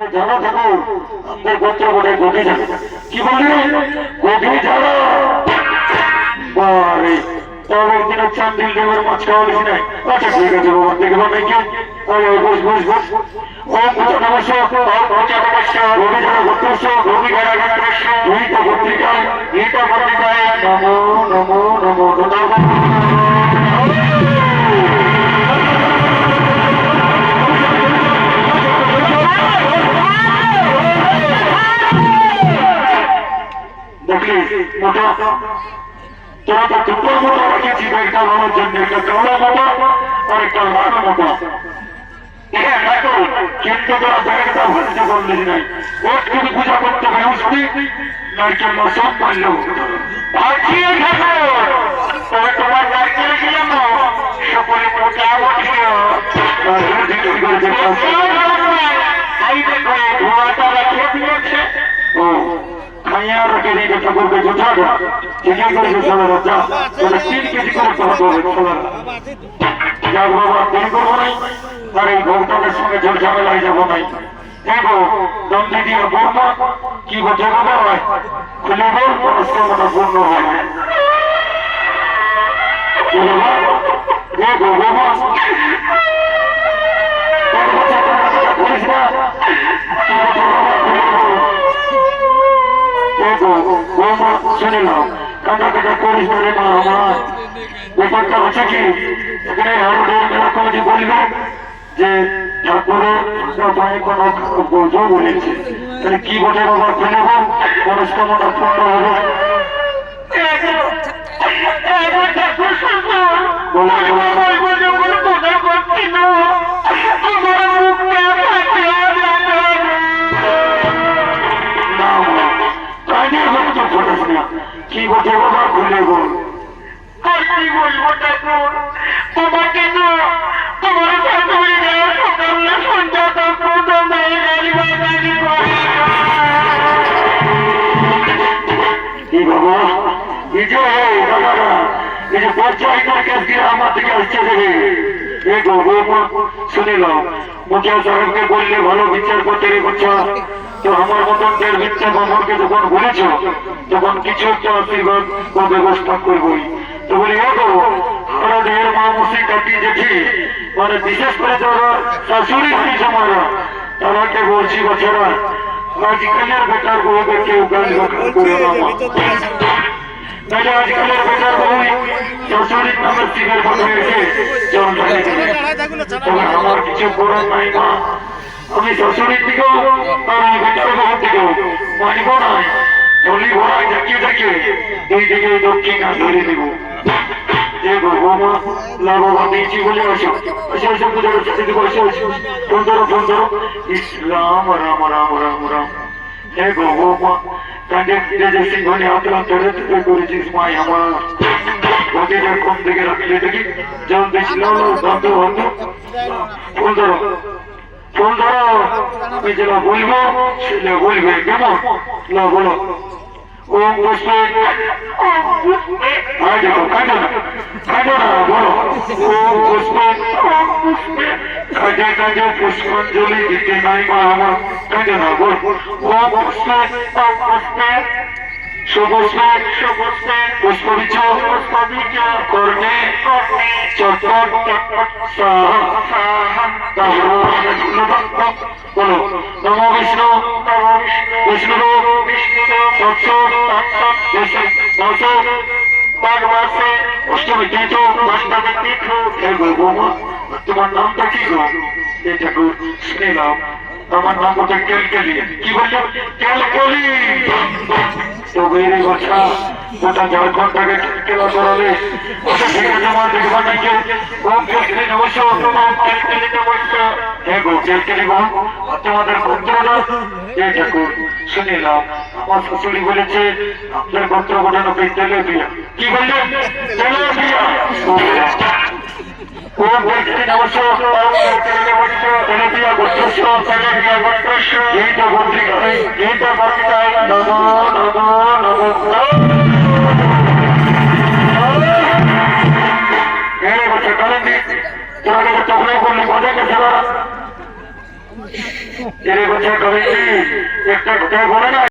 জানা থাকো আমাদের গোত্র বলে গভীর জানা কি বললি গভীর জানা বারে তাহলে একদিন চান্দিল দেবের মাছ খাওয়া বেশি নাই আচ্ছা ঠিক আছে বাবা দেখবো নাকি ওই বস বস বস ও পূজা নমস্য পূজা নমস্য গভীর জানা গোত্রস্য গভীর জানা গোত্রস্য দুইটা পত্রিকায় নমো নমো নমো মোটা তোরা তো দুপুর মোটা রেখেছি একটা মামার জন্য একটা চওড়া মোটা আর একটা লানো মোটা কিন্তু তোরা ব্যাগটা ভরতে বললিস নাই ওর তুমি পূজা করতে বেরোসনি নারকেল মা সব মারল ভাবছিয়ে থাকো তবে তোমার নারকেল ছিলাম সকলে মোটা ধোয়াটা রাখিয়ে দিয়েছে ও খাইয়া রেখে দিয়ে ঠাকুরকে গোছাবো ঠিকই করেছে ছোলারা যা তোরা 3 কেজি করে খাওয়াতে হবে ছোলারা যাক বাবা দেরি করবো নাই আর এই গৌতমের সঙ্গে ঝোর ঝামেলায় যাবো নাই দেখো দন্দি দিয়ে বলবো কি বোঝে বাবা হয় খুলে বল মনস্কামনা পূর্ণ হবে দেখো বাবা করিস না শুনে নাও কাঁটা কাটা করিস না রে মা আমার ব্যাপারটা হচ্ছে কি এখানে হারুডের মেলা কমিটি বলবে যে ঠাকুরের পায়ে কোনো বোঝো বলেছে তাহলে কি বলে বাবা খুলে বল মনস্কামনা পূর্ণ হবে কি বলছে বাবা খুলে বল আর কি বলবো ঠাকুর তোমাকে তো তোমার ঠাকুর সকালে সন্ধ্যা কি বাবা এই যে বাবারা এই যে পঞ্চায়েতের কাছ দিয়ে আমার দিকে আসছে দেবে এই গৌরবমা শুনে নাও মুখিয়া সাহেবকে বললে ভালো বিচার করতে রে বাচ্চা তো আমার মতন দেড় ভিক্ষা বামনকে যখন বলেছ তখন কিছু একটা আশীর্বাদ ও ব্যবস্থা করবই তো বলি ও গো আমরা দেহের মা মুসি কাটি জেঠি মানে বিশেষ করে যারা শাশুড়ি হয়ে জমারা তারাকে বলছি বাচ্চারা আজকালের বেটার বউকে কেউ গান করে না তাহলে আজকালের বেটার বউ শাশুড়ির নামের শিবের মতো এসে জল তবে আমার কিছু করার নাই মা আমি শ্বশুরের দিকেও আর এই বেটার বহুর দিকেও মানিব না জলি ভরায় ঝাঁকিয়ে ঝাঁকিয়ে দুই দিকে দক্ষিণ ধরে দেব যে বৌমা লাভবা দিয়েছি বলে আসো আসো আসো পুজোর সাথে দেবো আসো আসো ফোন ধরো ইসলাম রাম রাম রাম রাম হে বৌমা কাঁধে ফিরে যে সিংহনে হাতলাম ধরে তুলে করেছিস মাই আমার ওদের কোন দিকে রাখলে দেখি জল দিয়েছিলাম বন্ধ বন্ধ ফোন ধরো আমি যেটা বলবো সেটা বলবে কেমন না বলো ওম পুষ্পে কাঁদো না বলো ওম পুষ্পে কাজে কাজে পুষ্পাঞ্জলি দিতে নাই মা আমার কাঁদে না বল ওম পুষ্পে সুপুষ্পে পুষ্পবীজ কর্ণে চটপট বলো নম বিষ্ণু অষ্টমী তীর্থ তোমার নামটা কি গো এই ঠাকুর শুনে নাও আমার নাম ওটা কেলকেলি কি বলছো কেলকেলি তো বেড়ে বসা গোটা ঝাড়খণ্ডটাকে কেলা করালে ওটা ঠিক আছে আমার দেখবার নাকি ওম কেলকেলি নমস্য ওম কেলকেলি নমস্য হ্যাঁ গো কেলকেলি গো তোমাদের গোত্রটা এই ঠাকুর শুনে নাও আমার শাশুড়ি বলেছে আপনার গোত্র গোটানো তেলে দিয়া কি বললেন তেলে দিয়া ওম কেলকেলি নমস্য ওম কেলকেলি নমস্য তেলে দিয়া গোত্রস্য তেলে দিয়া গোত্রস্য এইটা বর্তিকায় নমো নমো নমো তোরা তখনই করলি মজা করছে এরে বছর কবে একটা কথা বলে না